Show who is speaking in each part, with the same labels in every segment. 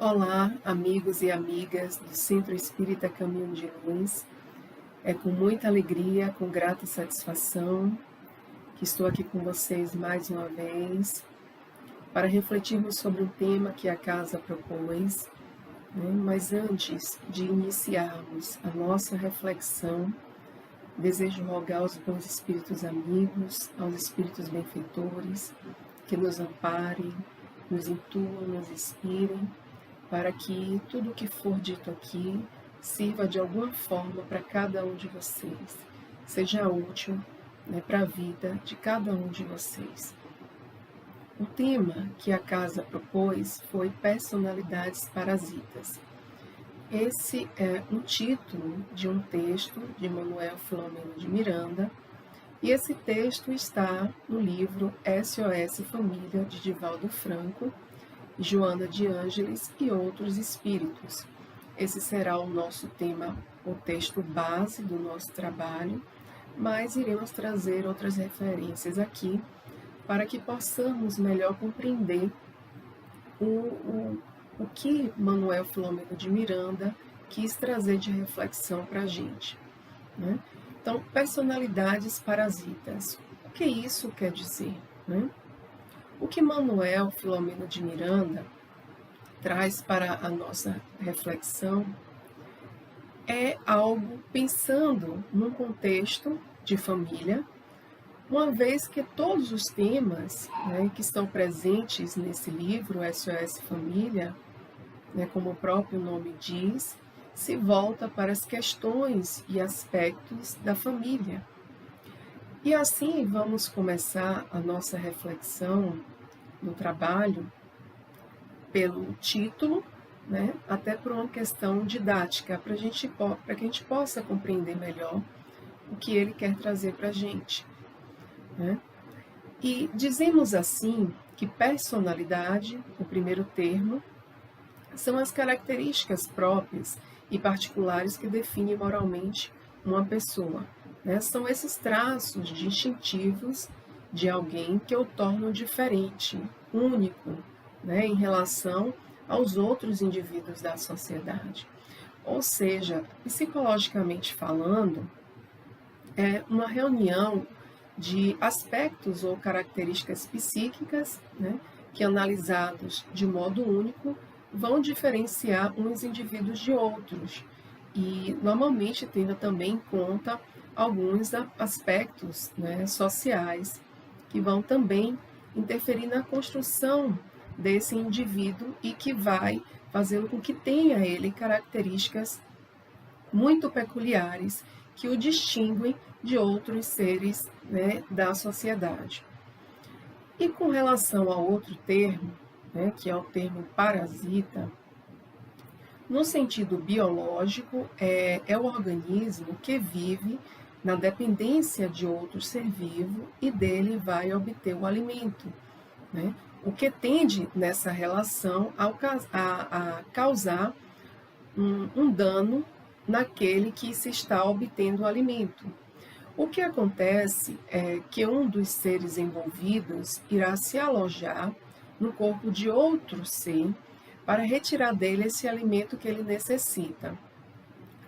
Speaker 1: Olá, amigos e amigas do Centro Espírita Caminho de Luz. É com muita alegria, com grata satisfação, que estou aqui com vocês mais uma vez para refletirmos sobre um tema que a casa propôs, né? Mas antes de iniciarmos a nossa reflexão, desejo rogar aos bons espíritos amigos, aos espíritos benfeitores, que nos amparem, nos intuam, nos inspirem, para que tudo o que for dito aqui sirva de alguma forma para cada um de vocês, seja útil, né, para a vida de cada um de vocês. O tema que a casa propôs foi personalidades parasitas. Esse é um título de um texto de Manuel Filomeno de Miranda, e esse texto está no livro SOS Família, de Divaldo Franco, Joana de Ângeles e outros espíritos. Esse será o nosso tema, o texto base do nosso trabalho, mas iremos trazer outras referências aqui para que possamos melhor compreender o que Manuel Filomeno de Miranda quis trazer de reflexão para a gente, né? Então, personalidades parasitas. O que isso quer dizer, né? O que Manuel Filomeno de Miranda traz para a nossa reflexão é algo pensando num contexto de família, uma vez que todos os temas, né, que estão presentes nesse livro, SOS Família, né, como o próprio nome diz, se volta para as questões e aspectos da família. E assim vamos começar a nossa reflexão no trabalho pelo título, né, até por uma questão didática, para que a gente possa compreender melhor o que ele quer trazer para a gente, né? E dizemos assim que personalidade, o primeiro termo, são as características próprias e particulares que definem moralmente uma pessoa, né? São esses traços distintivos de alguém que o tornam diferente, único, né, em relação aos outros indivíduos da sociedade. Ou seja, psicologicamente falando, é uma reunião de aspectos ou características psíquicas, né, que analisados de modo único vão diferenciar uns indivíduos de outros e normalmente tendo também em conta alguns aspectos, né, sociais que vão também interferir na construção desse indivíduo e que vai fazendo com que tenha ele características muito peculiares que o distinguem de outros seres, né, da sociedade. E com relação ao outro termo, né, que é o termo parasita, no sentido biológico, é o organismo que vive na dependência de outro ser vivo e dele vai obter o alimento, né? O que tende nessa relação a causar um dano naquele que se está obtendo o alimento. O que acontece é que um dos seres envolvidos irá se alojar no corpo de outro ser para retirar dele esse alimento que ele necessita.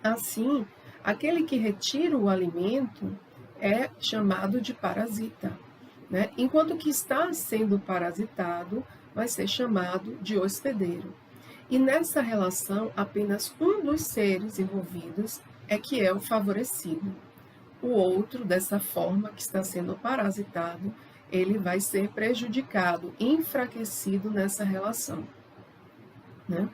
Speaker 1: Assim, aquele que retira o alimento é chamado de parasita, né? Enquanto que está sendo parasitado vai ser chamado de hospedeiro. E nessa relação, apenas um dos seres envolvidos é que é o favorecido. O outro, dessa forma que está sendo parasitado, ele vai ser prejudicado, enfraquecido nessa relação, né?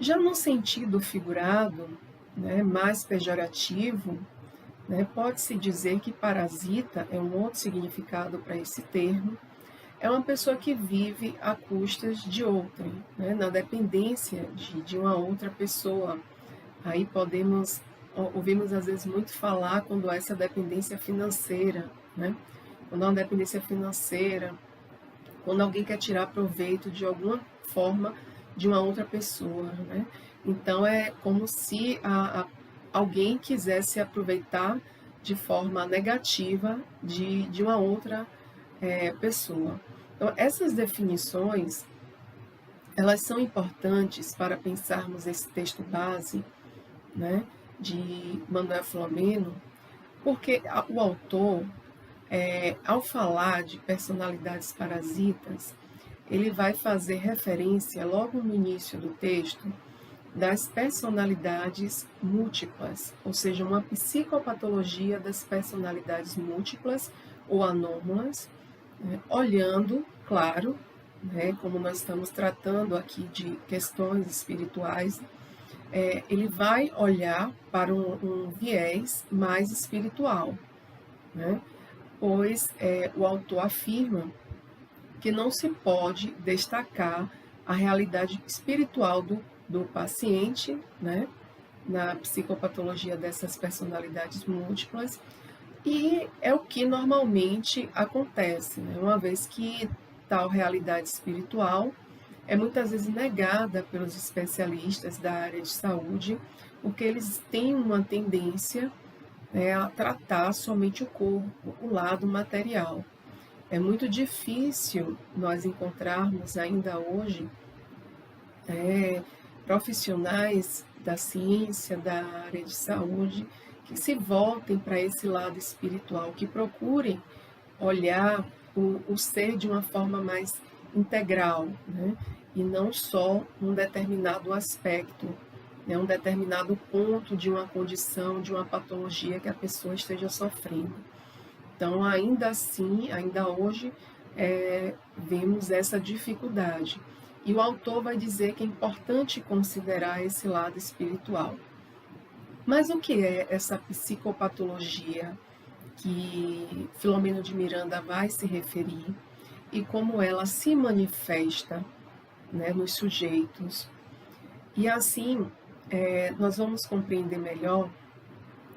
Speaker 1: Já no sentido figurado, né, mais pejorativo, né, pode-se dizer que parasita é um outro significado para esse termo, é uma pessoa que vive a custas de outrem, né, na dependência de uma outra pessoa. Aí ouvimos às vezes muito falar quando há essa dependência financeira, né? Quando há uma dependência financeira, quando alguém quer tirar proveito de alguma forma de uma outra pessoa, né? Então é como se alguém quisesse aproveitar de forma negativa de uma outra pessoa. Então essas definições elas são importantes para pensarmos esse texto base, né, de Manuel Filomeno, porque o autor, ao falar de personalidades parasitas, ele vai fazer referência logo no início do texto das personalidades múltiplas, ou seja, uma psicopatologia das personalidades múltiplas ou anômalas, né, olhando, claro, né, como nós estamos tratando aqui de questões espirituais, ele vai olhar para um viés mais espiritual, né, pois o autor afirma que não se pode destacar a realidade espiritual do paciente, né, na psicopatologia dessas personalidades múltiplas, e é o que normalmente acontece, né, uma vez que tal realidade espiritual é muitas vezes negada pelos especialistas da área de saúde, porque eles têm uma tendência, né, a tratar somente o corpo, o lado material. É muito difícil nós encontrarmos ainda hoje profissionais da ciência, da área de saúde, que se voltem para esse lado espiritual, que procurem olhar o ser de uma forma mais integral, né? E não só um determinado aspecto, né? Um determinado ponto de uma condição, de uma patologia que a pessoa esteja sofrendo. Então, ainda assim, ainda hoje, vemos essa dificuldade. E o autor vai dizer que é importante considerar esse lado espiritual. Mas o que é essa psicopatologia que Filomeno de Miranda vai se referir e como ela se manifesta, né, nos sujeitos? E assim, nós vamos compreender melhor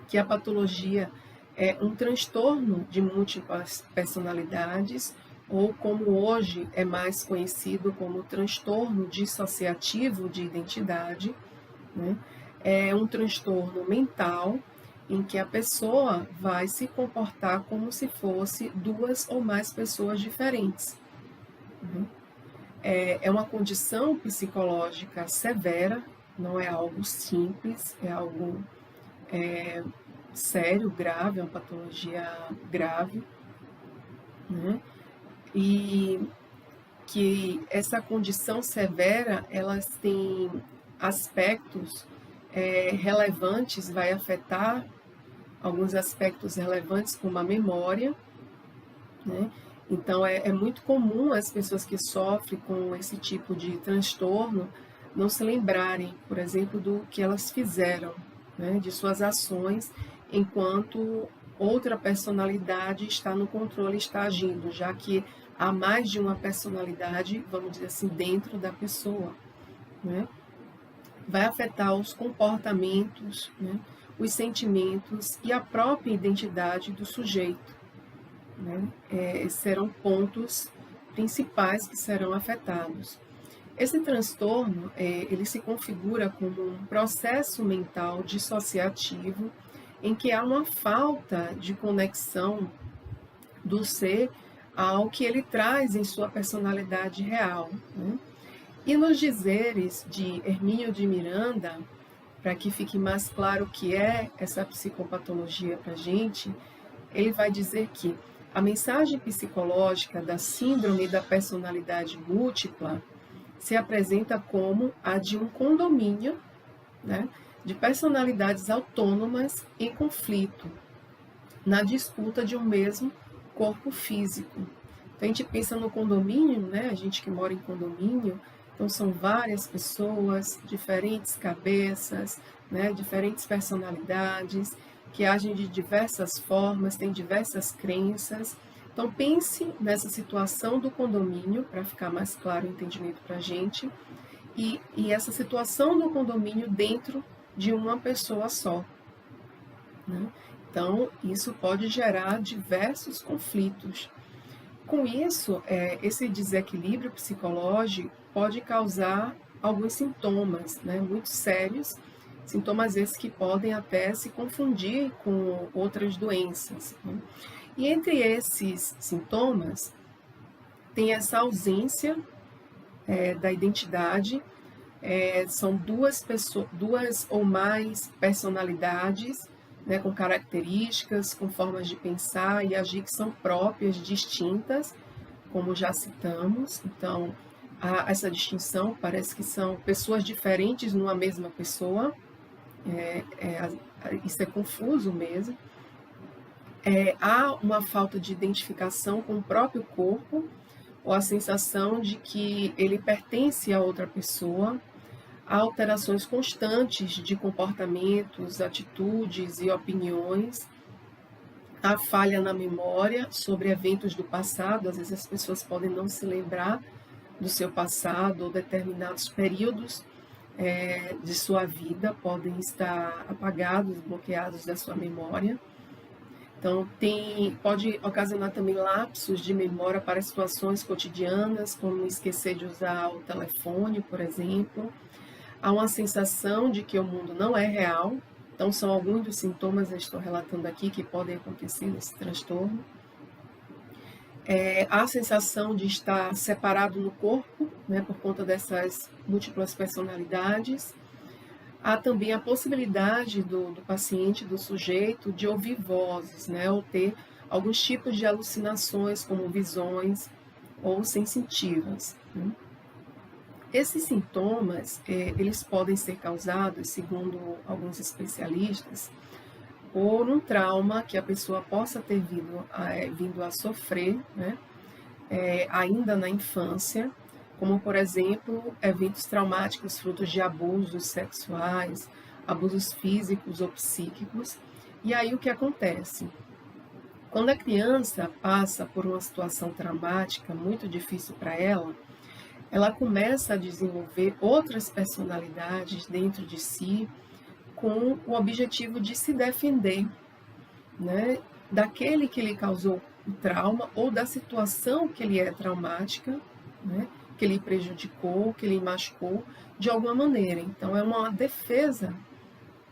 Speaker 1: que a patologia é um transtorno de múltiplas personalidades, ou como hoje é mais conhecido como transtorno dissociativo de identidade, né? É um transtorno mental em que a pessoa vai se comportar como se fosse duas ou mais pessoas diferentes, né? É uma condição psicológica severa, não é algo simples, é algo sério, grave, é uma patologia grave, né? E que essa condição severa, elas têm aspectos relevantes, vai afetar alguns aspectos relevantes como a memória, né? Então é muito comum as pessoas que sofrem com esse tipo de transtorno não se lembrarem, por exemplo, do que elas fizeram, né? De suas ações, enquanto outra personalidade está no controle, está agindo, já que há mais de uma personalidade, vamos dizer assim, dentro da pessoa, né? Vai afetar os comportamentos, né? Os sentimentos e a própria identidade do sujeito, né? Serão pontos principais que serão afetados. Esse transtorno, ele se configura como um processo mental dissociativo em que há uma falta de conexão do ser ao que ele traz em sua personalidade real, né? E nos dizeres de Hermínio de Miranda, para que fique mais claro o que é essa psicopatologia para a gente, ele vai dizer que a mensagem psicológica da síndrome da personalidade múltipla se apresenta como a de um condomínio, né, de personalidades autônomas em conflito, na disputa de um mesmo corpo físico. Então, a gente pensa no condomínio, né, a gente que mora em condomínio, então são várias pessoas, diferentes cabeças, né, diferentes personalidades, que agem de diversas formas, têm diversas crenças. Então, pense nessa situação do condomínio, para ficar mais claro o entendimento para a gente, e essa situação do condomínio dentro de uma pessoa só, né? Então, isso pode gerar diversos conflitos. Com isso, esse desequilíbrio psicológico pode causar alguns sintomas, né, muito sérios, sintomas esses que podem até se confundir com outras doenças, né? E entre esses sintomas, tem essa ausência da identidade. São duas ou mais personalidades, né, com características, com formas de pensar e agir que são próprias, distintas, como já citamos. Então, há essa distinção, parece que são pessoas diferentes numa mesma pessoa. Isso é confuso mesmo. Há uma falta de identificação com o próprio corpo, ou a sensação de que ele pertence a outra pessoa. Há alterações constantes de comportamentos, atitudes e opiniões. Há falha na memória sobre eventos do passado. Às vezes as pessoas podem não se lembrar do seu passado, ou determinados períodos de sua vida podem estar apagados, bloqueados da sua memória. Então, pode ocasionar também lapsos de memória para situações cotidianas, como esquecer de usar o telefone, por exemplo. Há uma sensação de que o mundo não é real. Então, são alguns dos sintomas que eu estou relatando aqui que podem acontecer nesse transtorno. Há a sensação de estar separado no corpo, né, por conta dessas múltiplas personalidades. Há também a possibilidade do paciente, do sujeito, de ouvir vozes, né, ou ter alguns tipos de alucinações, como visões ou sensitivas, né? Esses sintomas, eles podem ser causados, segundo alguns especialistas, por um trauma que a pessoa possa ter vindo a sofrer, né, ainda na infância, como, por exemplo, eventos traumáticos frutos de abusos sexuais, abusos físicos ou psíquicos. E aí o que acontece? Quando a criança passa por uma situação traumática muito difícil para ela começa a desenvolver outras personalidades dentro de si com o objetivo de se defender, né, daquele que lhe causou o trauma ou da situação que lhe é traumática, né, que lhe prejudicou, que lhe machucou de alguma maneira. Então, é uma defesa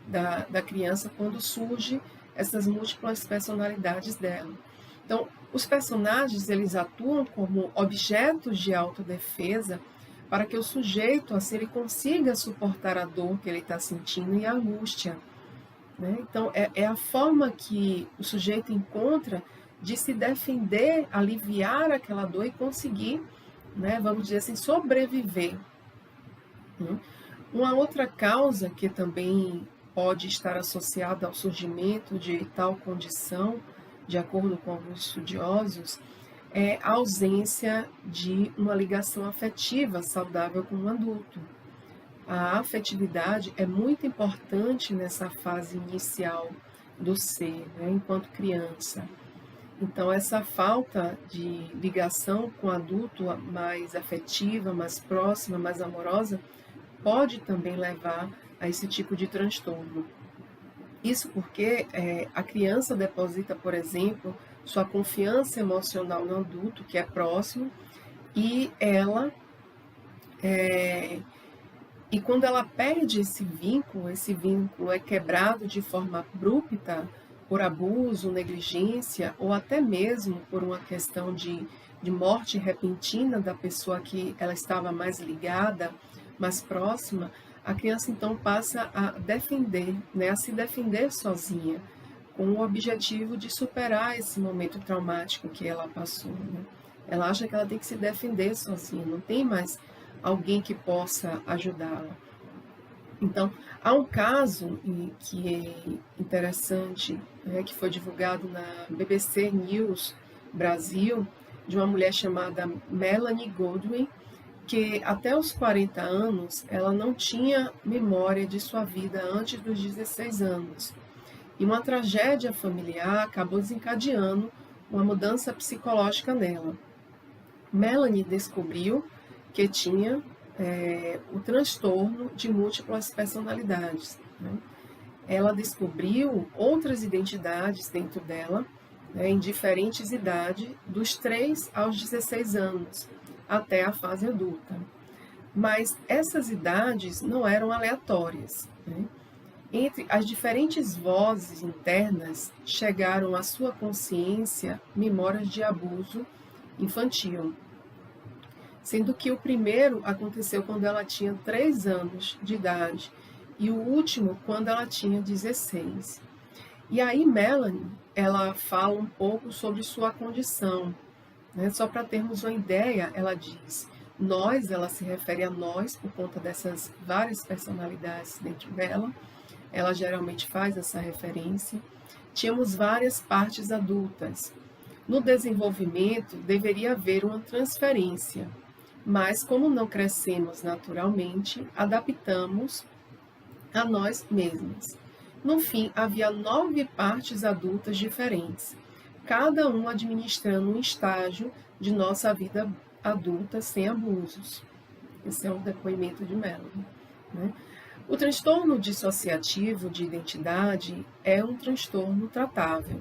Speaker 1: da criança quando surge essas múltiplas personalidades dela. Então, os personagens, eles atuam como objetos de autodefesa para que o sujeito, assim, ele consiga suportar a dor que ele está sentindo e a angústia, né? Então, é a forma que o sujeito encontra de se defender, aliviar aquela dor e conseguir, né, vamos dizer assim, sobreviver, né? Uma outra causa que também pode estar associada ao surgimento de tal condição, de acordo com alguns estudiosos, é a ausência de uma ligação afetiva saudável com o adulto. A afetividade é muito importante nessa fase inicial do ser, né, enquanto criança. Então, essa falta de ligação com o adulto mais afetiva, mais próxima, mais amorosa, pode também levar a esse tipo de transtorno. Isso porque a criança deposita, por exemplo, sua confiança emocional no adulto, que é próximo, e quando ela perde esse vínculo é quebrado de forma abrupta por abuso, negligência, ou até mesmo por uma questão de morte repentina da pessoa que ela estava mais ligada, mais próxima. A criança então passa a defender, né, a se defender sozinha, com o objetivo de superar esse momento traumático que ela passou, né? Ela acha que ela tem que se defender sozinha, não tem mais alguém que possa ajudá-la. Então, há um caso que é interessante, né, que foi divulgado na BBC News Brasil, de uma mulher chamada Melanie Goldwyn, que até os 40 anos ela não tinha memória de sua vida antes dos 16 anos. E uma tragédia familiar acabou desencadeando uma mudança psicológica nela. Melanie descobriu que tinha o transtorno de múltiplas personalidades, né? Ela descobriu outras identidades dentro dela, né, em diferentes idades, dos 3 aos 16 anos, até a fase adulta. Mas essas idades não eram aleatórias, né? Entre as diferentes vozes internas chegaram à sua consciência memórias de abuso infantil. sendo que o primeiro aconteceu quando ela tinha 3 anos de idade e o último quando ela tinha 16. E aí Melanie, ela fala um pouco sobre sua condição, né? Só para termos uma ideia, ela diz, nós, ela se refere a nós por conta dessas várias personalidades dentro dela, ela geralmente faz essa referência. Tínhamos várias partes adultas. No desenvolvimento, deveria haver uma transferência, mas como não crescemos naturalmente, adaptamos a nós mesmas. No fim, havia 9 partes adultas diferentes, cada um administrando um estágio de nossa vida adulta sem abusos. Esse é o depoimento de Melanie, né? O transtorno dissociativo de identidade é um transtorno tratável,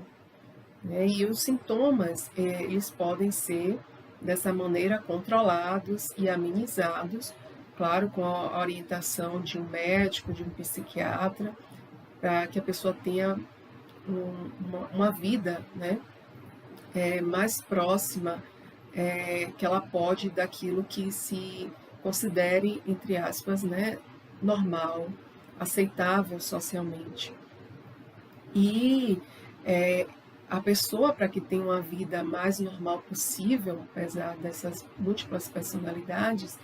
Speaker 1: né? E os sintomas, eles podem ser, dessa maneira, controlados e amenizados, claro, com a orientação de um médico, de um psiquiatra, para que a pessoa tenha uma vida, né, mais próxima, que ela pode daquilo que se considere, entre aspas, né, normal, aceitável socialmente. E a pessoa, para que tenha uma vida mais normal possível, apesar dessas múltiplas personalidades,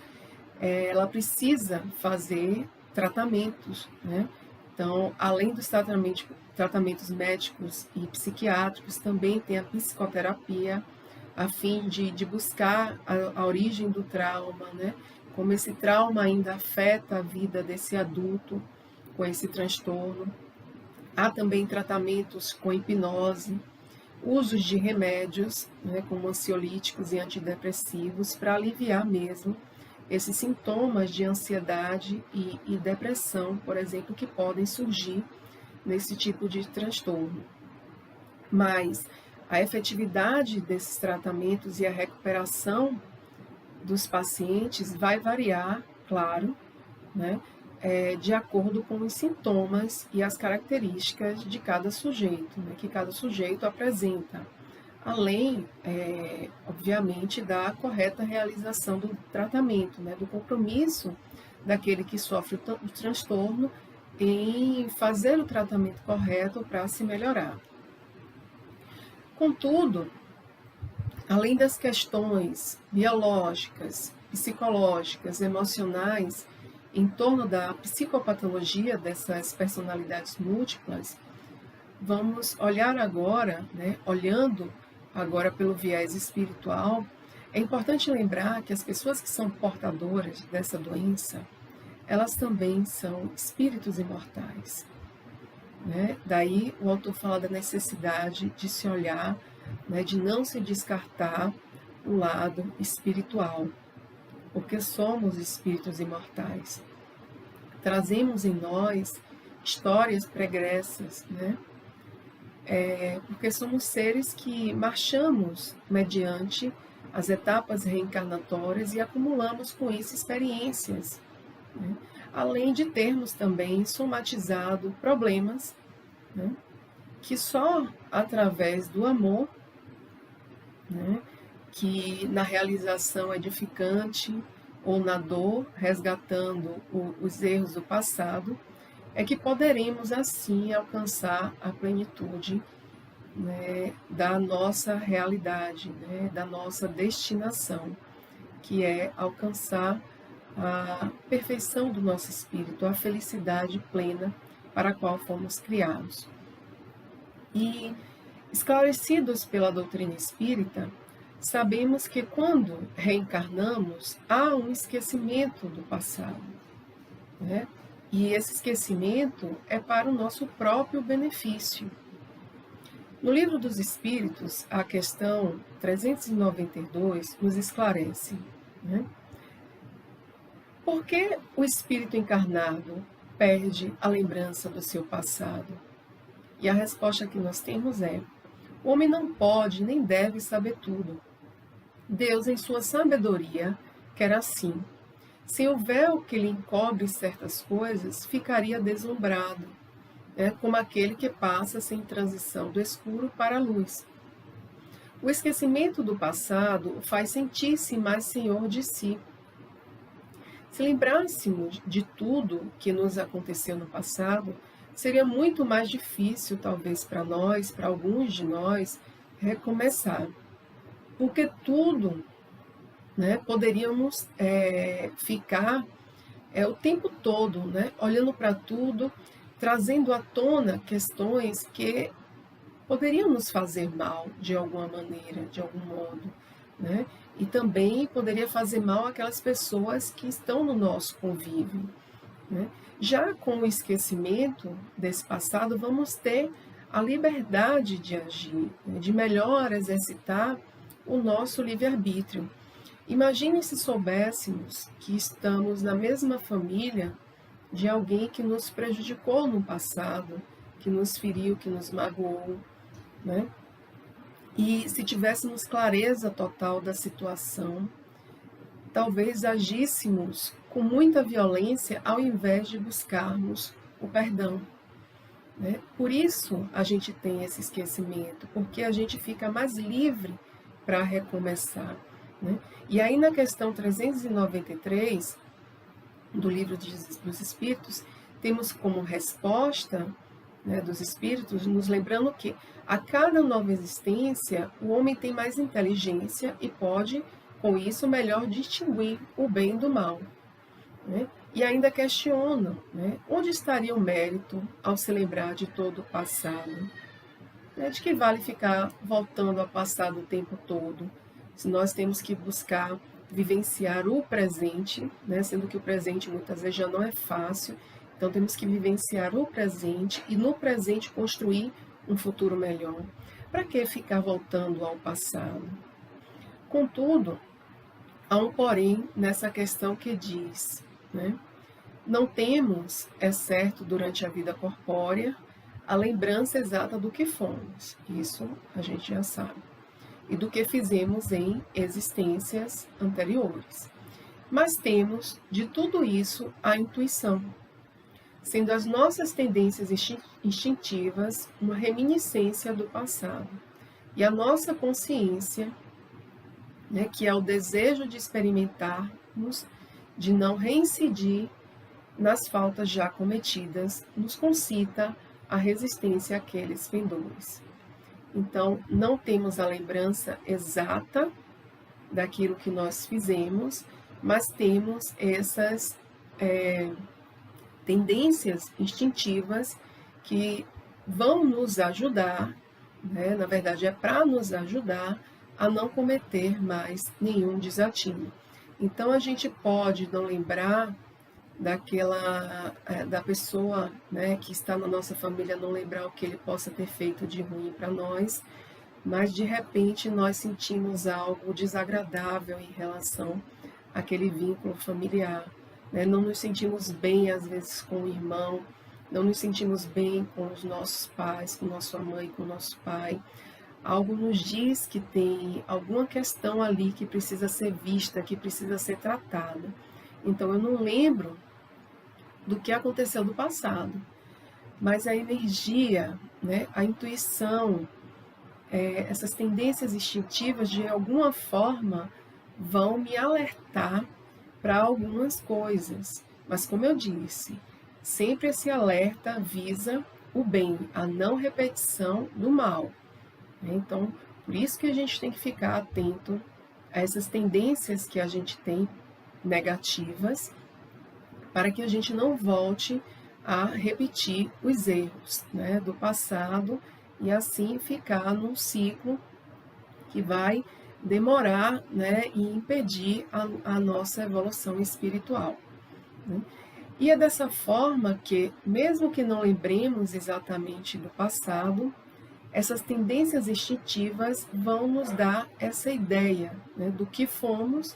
Speaker 1: ela precisa fazer tratamentos, né? Então, além dos tratamentos médicos e psiquiátricos, também tem a psicoterapia, a fim de buscar a origem do trauma, né? Como esse trauma ainda afeta a vida desse adulto com esse transtorno. Há também tratamentos com hipnose, usos de remédios, né, como ansiolíticos e antidepressivos, para aliviar mesmo esses sintomas de ansiedade e depressão, por exemplo, que podem surgir nesse tipo de transtorno. Mas a efetividade desses tratamentos e a recuperação dos pacientes vai variar, claro, né, de acordo com os sintomas e as características de cada sujeito, né, que cada sujeito apresenta, além, obviamente, da correta realização do tratamento, né, do compromisso daquele que sofre o transtorno em fazer o tratamento correto para se melhorar. Contudo, além das questões biológicas, psicológicas, emocionais, em torno da psicopatologia dessas personalidades múltiplas, vamos olhar agora, né, olhando agora pelo viés espiritual, é importante lembrar que as pessoas que são portadoras dessa doença, elas também são espíritos imortais, né? Daí o autor fala da necessidade de se olhar, né, de não se descartar o lado espiritual, porque somos espíritos imortais. Trazemos em nós histórias pregressas, né? Porque somos seres que marchamos mediante as etapas reencarnatórias e acumulamos com isso experiências, né? Além de termos também somatizado problemas, né, que só através do amor, né, que na realização edificante ou na dor, resgatando os erros do passado, é que poderemos assim alcançar a plenitude, né, da nossa realidade, né, da nossa destinação, que é alcançar a perfeição do nosso espírito, a felicidade plena para a qual fomos criados. E, esclarecidos pela doutrina espírita, sabemos que quando reencarnamos, há um esquecimento do passado, né? E esse esquecimento é para o nosso próprio benefício. No Livro dos Espíritos, a questão 392 nos esclarece, né? Por que o espírito encarnado perde a lembrança do seu passado? E a resposta que nós temos é: o homem não pode nem deve saber tudo. Deus, em sua sabedoria, quer assim. Sem o véu que lhe encobre certas coisas, ficaria deslumbrado, né, como aquele que passa sem transição do escuro para a luz. O esquecimento do passado o faz sentir-se mais senhor de si. Se lembrássemos de tudo que nos aconteceu no passado, seria muito mais difícil, talvez para nós, para alguns de nós, recomeçar. Porque tudo, né, poderíamos ficar o tempo todo, né, olhando para tudo, trazendo à tona questões que poderiam nos fazer mal de alguma maneira, de algum modo, né? E também poderia fazer mal àquelas pessoas que estão no nosso convívio, né? Já com o esquecimento desse passado, vamos ter a liberdade de agir, né? De melhor exercitar o nosso livre-arbítrio. Imagine se soubéssemos que estamos na mesma família de alguém que nos prejudicou no passado, que nos feriu, que nos magoou, né? E se tivéssemos clareza total da situação, talvez agíssemos com muita violência ao invés de buscarmos o perdão, né? Por isso a gente tem esse esquecimento, porque a gente fica mais livre para recomeçar, né? E aí na questão 393 do Livro dos Espíritos, temos como resposta, né, dos Espíritos, nos lembrando que a cada nova existência, o homem tem mais inteligência e pode, com isso, melhor distinguir o bem do mal, né? E ainda questionam, né, onde estaria o mérito ao se lembrar de todo o passado? Né? De que vale ficar voltando ao passado o tempo todo, se nós temos que buscar vivenciar o presente, né, sendo que o presente muitas vezes já não é fácil, então temos que vivenciar o presente e no presente construir um futuro melhor. Para que ficar voltando ao passado? Contudo, há um porém nessa questão que diz, né, não temos, é certo, durante a vida corpórea, a lembrança exata do que fomos, isso a gente já sabe, e do que fizemos em existências anteriores. Mas temos, de tudo isso, a intuição, sendo as nossas tendências instintivas uma reminiscência do passado, e a nossa consciência, né, que é o desejo de experimentarmos, de não reincidir nas faltas já cometidas, nos concita a resistência àqueles pendores. Então, não temos a lembrança exata daquilo que nós fizemos, mas temos essas tendências instintivas que vão nos ajudar, né? Na verdade, é para nos ajudar a não cometer mais nenhum desatino. Então, a gente pode não lembrar da pessoa, né, que está na nossa família, não lembrar o que ele possa ter feito de ruim para nós, mas de repente nós sentimos algo desagradável em relação àquele vínculo familiar, né? Não nos sentimos bem às vezes com o irmão, não nos sentimos bem com os nossos pais, com nossa mãe, com nosso pai. Algo nos diz que tem alguma questão ali que precisa ser vista, que precisa ser tratada. Então, eu não lembro do que aconteceu no passado, mas a energia, né, a intuição, essas tendências instintivas, de alguma forma, vão me alertar para algumas coisas. Mas, como eu disse, sempre esse alerta visa o bem, a não repetição do mal. Então, por isso que a gente tem que ficar atento a essas tendências que a gente tem negativas, para que a gente não volte a repetir os erros, né, do passado e assim ficar num ciclo que vai demorar, né, e impedir a nossa evolução espiritual, né? E é dessa forma que, mesmo que não lembremos exatamente do passado, essas tendências instintivas vão nos dar essa ideia, né, do que fomos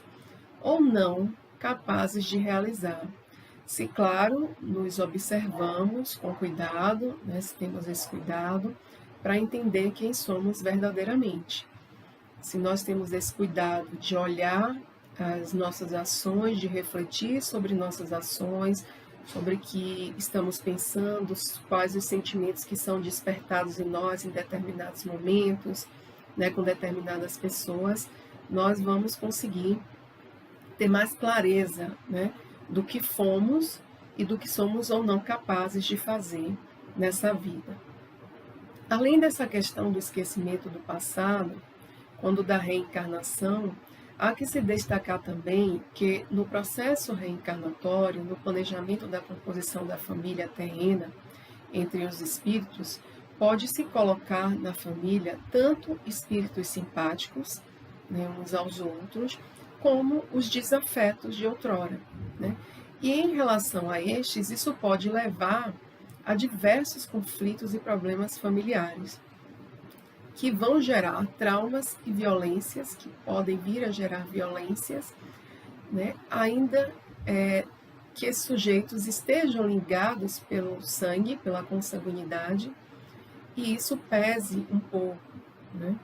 Speaker 1: ou não capazes de realizar. Se, claro, nos observamos com cuidado, né, se temos esse cuidado, para entender quem somos verdadeiramente. Se nós temos esse cuidado de olhar as nossas ações, de refletir sobre nossas ações, sobre o que estamos pensando, quais os sentimentos que são despertados em nós em determinados momentos, né, com determinadas pessoas, nós vamos conseguir ter mais clareza, né, do que fomos e do que somos ou não capazes de fazer nessa vida. Além dessa questão do esquecimento do passado, quando da reencarnação, há que se destacar também que no processo reencarnatório, no planejamento da composição da família terrena entre os espíritos, pode-se colocar na família tanto espíritos simpáticos, né, uns aos outros, como os desafetos de outrora, né? E em relação a estes, isso pode levar a diversos conflitos e problemas familiares, que vão gerar traumas e violências, que podem vir a gerar violências, né? Ainda que esses sujeitos estejam ligados pelo sangue, pela consanguinidade, e isso pese um pouco, né?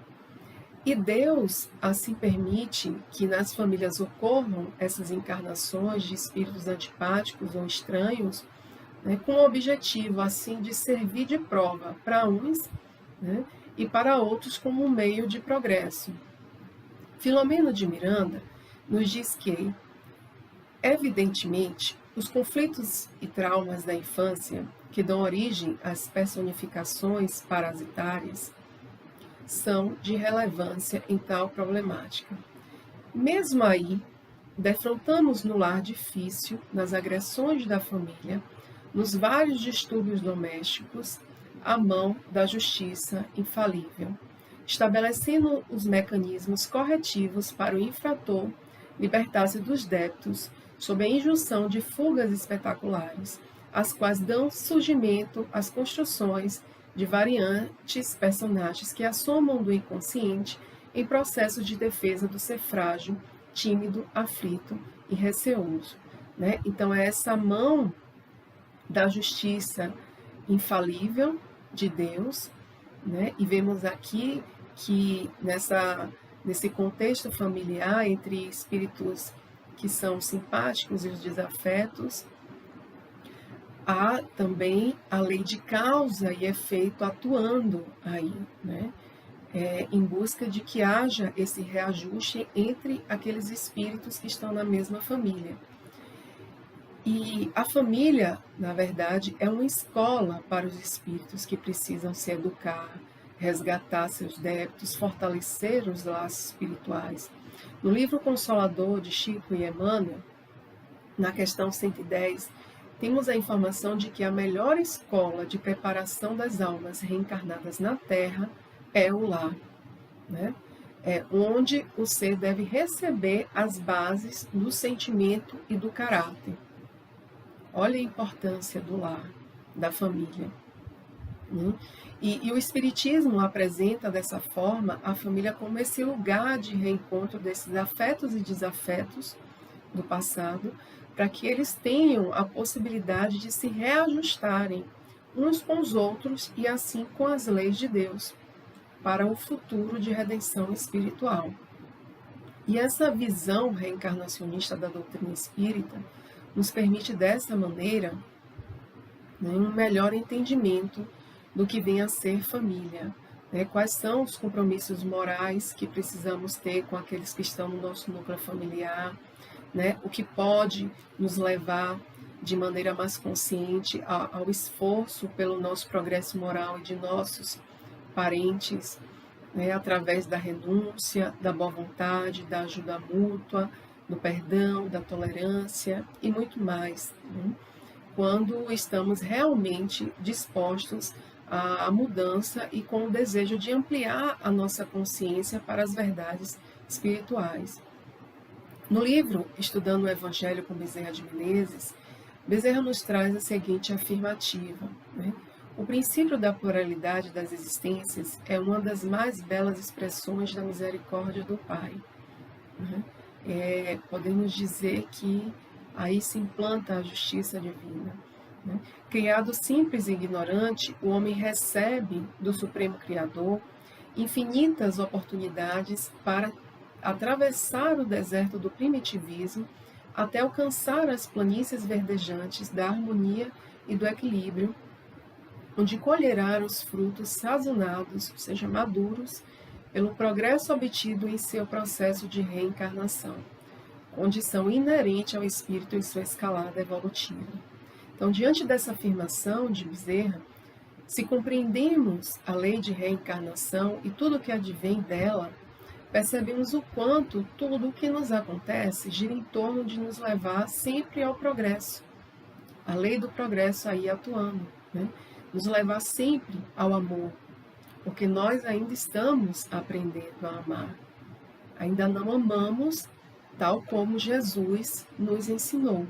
Speaker 1: E Deus assim permite que nas famílias ocorram essas encarnações de espíritos antipáticos ou estranhos, né, com o objetivo assim de servir de prova para uns, né, e para outros como um meio de progresso. Filomeno de Miranda nos diz que, evidentemente, os conflitos e traumas da infância, que dão origem às personificações parasitárias, são de relevância em tal problemática. Mesmo aí, defrontamos no lar difícil, nas agressões da família, nos vários distúrbios domésticos, a mão da justiça infalível, estabelecendo os mecanismos corretivos para o infrator libertar-se dos débitos sob a injunção de fugas espetaculares, as quais dão surgimento às construções de variantes personagens que assomam do inconsciente em processo de defesa do ser frágil, tímido, aflito e receoso, né? Então, é essa mão da justiça infalível de Deus, né? E vemos aqui que nesse contexto familiar, entre espíritos que são simpáticos e os desafetos, há também a lei de causa e efeito atuando aí, né? Em busca de que haja esse reajuste entre aqueles espíritos que estão na mesma família. E a família, na verdade, é uma escola para os espíritos que precisam se educar, resgatar seus débitos, fortalecer os laços espirituais. No livro Consolador de Chico e Emmanuel, na questão 110, temos a informação de que a melhor escola de preparação das almas reencarnadas na Terra é o lar, né? É onde o ser deve receber as bases do sentimento e do caráter. Olha a importância do lar, da família, né? E o Espiritismo apresenta dessa forma a família como esse lugar de reencontro desses afetos e desafetos do passado, para que eles tenham a possibilidade de se reajustarem uns com os outros e assim com as leis de Deus, para o futuro de redenção espiritual. E essa visão reencarnacionista da doutrina espírita nos permite dessa maneira, né, um melhor entendimento do que vem a ser família, né? Quais são os compromissos morais que precisamos ter com aqueles que estão no nosso núcleo familiar, né? O que pode nos levar de maneira mais consciente ao esforço pelo nosso progresso moral e de nossos parentes, né? Através da renúncia, da boa vontade, da ajuda mútua, do perdão, da tolerância e muito mais, né? Quando estamos realmente dispostos à mudança e com o desejo de ampliar a nossa consciência para as verdades espirituais. No livro Estudando o Evangelho com Bezerra de Menezes, Bezerra nos traz a seguinte afirmativa, né? O princípio da pluralidade das existências é uma das mais belas expressões da misericórdia do Pai, né? Podemos dizer que aí se implanta a justiça divina, né? Criado simples e ignorante, o homem recebe do Supremo Criador infinitas oportunidades para atravessar o deserto do primitivismo até alcançar as planícies verdejantes da harmonia e do equilíbrio, onde colherá os frutos sazonados, ou seja, maduros, pelo progresso obtido em seu processo de reencarnação, condição inerente ao espírito em sua escalada evolutiva. Então, diante dessa afirmação de Bezerra, se compreendemos a lei de reencarnação e tudo o que advém dela, percebemos o quanto tudo o que nos acontece gira em torno de nos levar sempre ao progresso. A lei do progresso aí atuando, né? Nos levar sempre ao amor, porque nós ainda estamos aprendendo a amar. Ainda não amamos tal como Jesus nos ensinou.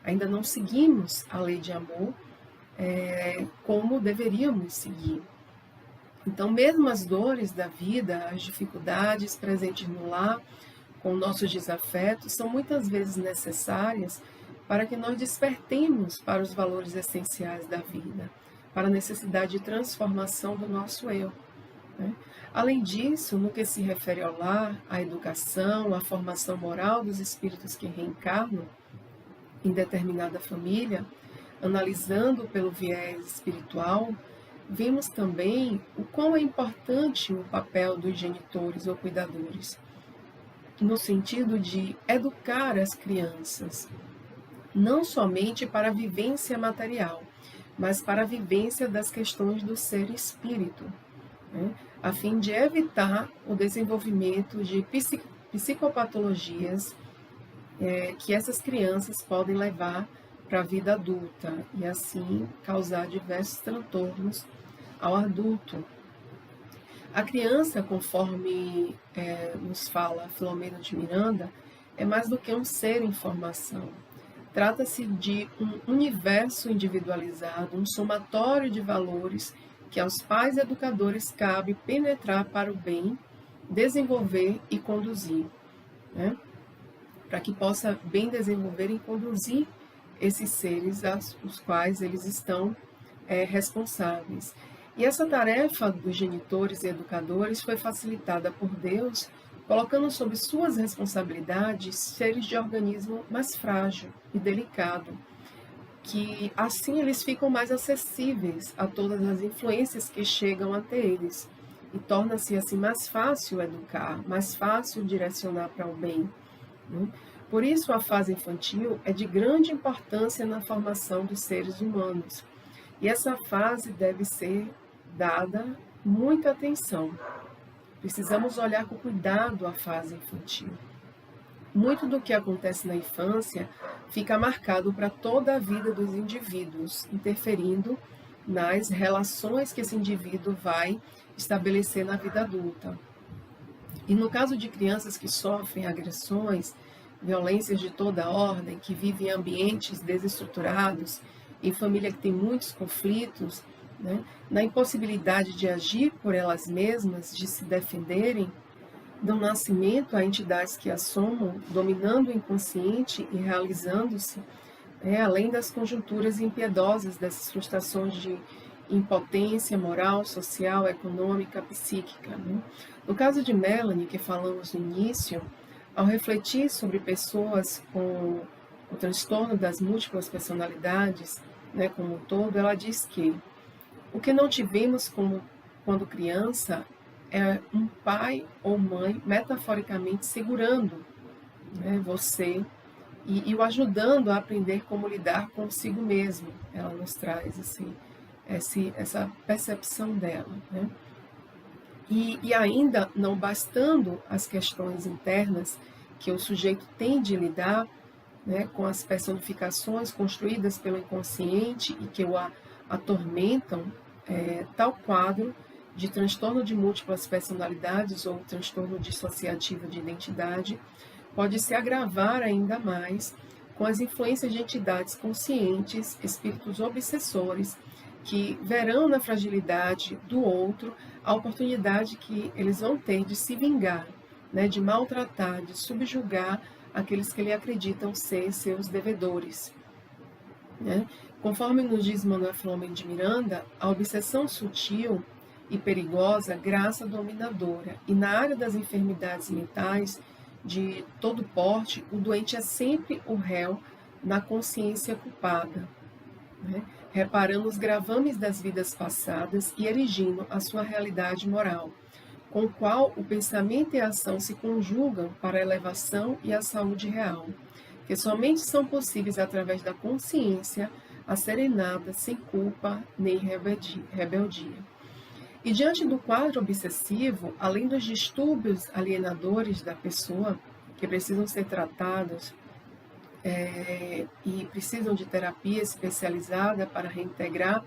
Speaker 1: Ainda não seguimos a lei de amor como deveríamos seguir. Então, mesmo as dores da vida, as dificuldades presentes no lar, com nossos desafetos, são muitas vezes necessárias para que nós despertemos para os valores essenciais da vida, para a necessidade de transformação do nosso eu, né? Além disso, no que se refere ao lar, à educação, à formação moral dos espíritos que reencarnam em determinada família, analisando pelo viés espiritual, vimos também o quão é importante o papel dos genitores ou cuidadores, no sentido de educar as crianças, não somente para a vivência material, mas para a vivência das questões do ser espírito, né, a fim de evitar o desenvolvimento de psicopatologias que essas crianças podem levar para a vida adulta e assim causar diversos transtornos ao adulto. A criança, conforme nos fala Filomeno de Miranda, é mais do que um ser em formação. Trata-se de um universo individualizado, um somatório de valores que aos pais educadores cabe penetrar para o bem, desenvolver e conduzir, né? Para que possa bem desenvolver e conduzir esses seres os quais eles estão responsáveis. E essa tarefa dos genitores e educadores foi facilitada por Deus, colocando sob suas responsabilidades seres de organismo mais frágil e delicado, que assim eles ficam mais acessíveis a todas as influências que chegam até eles. E torna-se assim mais fácil educar, mais fácil direcionar para o bem, né? Por isso, a fase infantil é de grande importância na formação dos seres humanos. E essa fase deve ser dada muita atenção. Precisamos olhar com cuidado a fase infantil. Muito do que acontece na infância fica marcado para toda a vida dos indivíduos, interferindo nas relações que esse indivíduo vai estabelecer na vida adulta. E no caso de crianças que sofrem agressões, violências de toda ordem, que vivem em ambientes desestruturados, em família que tem muitos conflitos, né, na impossibilidade de agir por elas mesmas, de se defenderem, dão nascimento a entidades que assomam, dominando o inconsciente e realizando-se, além das conjunturas impiedosas dessas frustrações de impotência moral, social, econômica, psíquica, né? No caso de Melanie, que falamos no início, ao refletir sobre pessoas com o transtorno das múltiplas personalidades, né, como um todo, ela diz que o que não tivemos quando criança é um pai ou mãe metaforicamente segurando, né, você e o ajudando a aprender como lidar consigo mesmo. Ela nos traz assim, essa percepção dela, né? E ainda não bastando as questões internas que o sujeito tem de lidar, né, com as personificações construídas pelo inconsciente e que o atormentam, tal quadro de transtorno de múltiplas personalidades ou transtorno dissociativo de identidade pode se agravar ainda mais com as influências de entidades conscientes, espíritos obsessores, que verão na fragilidade do outro a oportunidade que eles vão ter de se vingar, né, de maltratar, de subjugar aqueles que ele acreditam ser seus devedores, né? Conforme nos diz Manuel Filomeno de Miranda, a obsessão sutil e perigosa graça dominadora, e na área das enfermidades mentais de todo porte, o doente é sempre o réu na consciência culpada, né, reparando os gravames das vidas passadas e erigindo a sua realidade moral, com o qual o pensamento e a ação se conjugam para a elevação e a saúde real, que somente são possíveis através da consciência asserenada, sem culpa nem rebeldia. E diante do quadro obsessivo, além dos distúrbios alienadores da pessoa, que precisam ser tratados e precisam de terapia especializada para reintegrar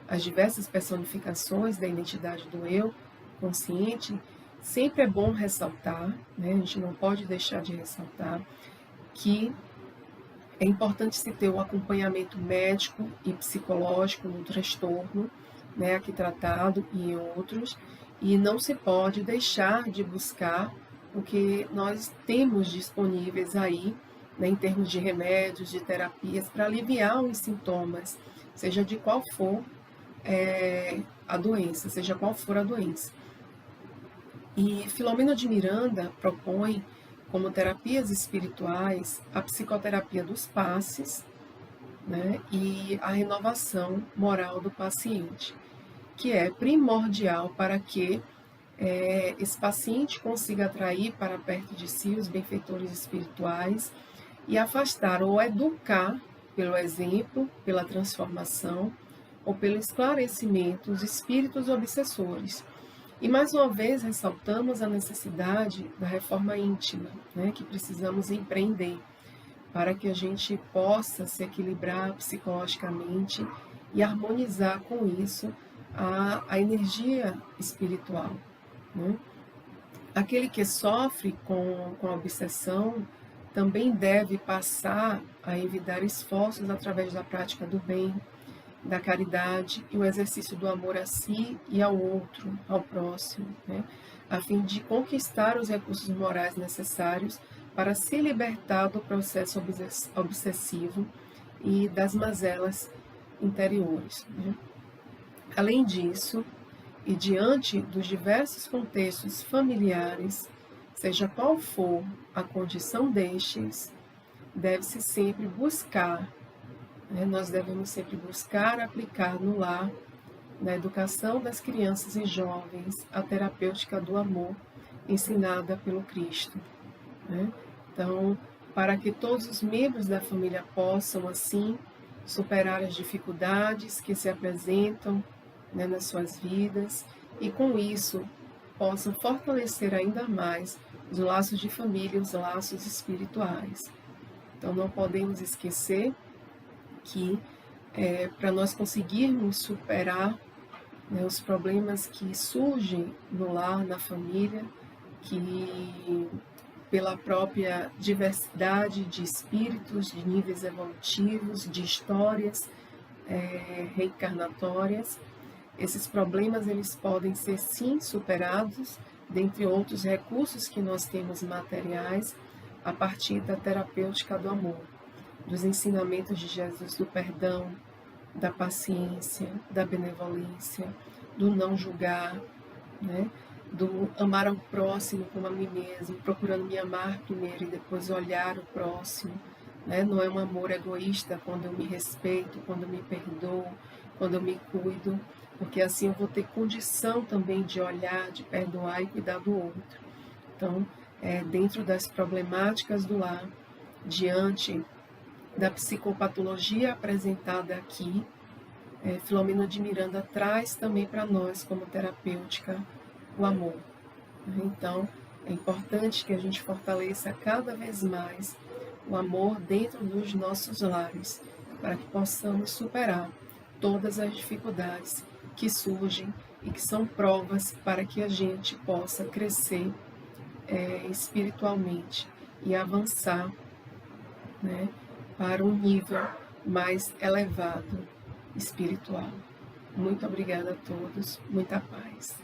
Speaker 1: as diversas personificações da identidade do eu consciente, sempre é bom ressaltar, né, a gente não pode deixar de ressaltar, que é importante se ter um acompanhamento médico e psicológico no transtorno, né, aqui tratado e em outros, e não se pode deixar de buscar o que nós temos disponíveis aí, né, em termos de remédios, de terapias, para aliviar os sintomas, seja de qual for a doença, seja qual for a doença. E Filomena de Miranda propõe como terapias espirituais a psicoterapia dos passes, né, e a renovação moral do paciente, que é primordial para que esse paciente consiga atrair para perto de si os benfeitores espirituais e afastar ou educar pelo exemplo, pela transformação ou pelo esclarecimento os espíritos obsessores. E mais uma vez ressaltamos a necessidade da reforma íntima, né, que precisamos empreender para que a gente possa se equilibrar psicologicamente e harmonizar com isso a energia espiritual. Né? Aquele que sofre com a obsessão também deve passar a evitar esforços através da prática do bem, da caridade e o exercício do amor a si e ao outro, ao próximo, né? A fim de conquistar os recursos morais necessários para se libertar do processo obsessivo e das mazelas interiores. Né? Além disso, e diante dos diversos contextos familiares, seja qual for a condição destes, deve-se sempre buscar, né, nós devemos sempre buscar aplicar no lar, na educação das crianças e jovens, a terapêutica do amor ensinada pelo Cristo. Né? Então, para que todos os membros da família possam, assim, superar as dificuldades que se apresentam, né, nas suas vidas e, com isso, possam fortalecer ainda mais os laços de família, os laços espirituais. Então, não podemos esquecer que, para nós conseguirmos superar, né, os problemas que surgem no lar, na família, que pela própria diversidade de espíritos, de níveis evolutivos, de histórias reencarnatórias, esses problemas eles podem ser sim superados, dentre outros recursos que nós temos materiais, a partir da terapêutica do amor, dos ensinamentos de Jesus do perdão, da paciência, da benevolência, do não julgar, né? Do amar ao próximo como a mim mesmo, procurando me amar primeiro e depois olhar o próximo. Né? Não é um amor egoísta quando eu me respeito, quando eu me perdoo, quando eu me cuido, porque assim eu vou ter condição também de olhar, de perdoar e cuidar do outro. Então, dentro das problemáticas do lar, diante da psicopatologia apresentada aqui, Filomena de Miranda traz também para nós, como terapêutica, o amor. Então, é importante que a gente fortaleça cada vez mais o amor dentro dos nossos lares, para que possamos superar todas as dificuldades que surgem e que são provas para que a gente possa crescer espiritualmente e avançar, né, para um nível mais elevado espiritual. Muito obrigada a todos, muita paz.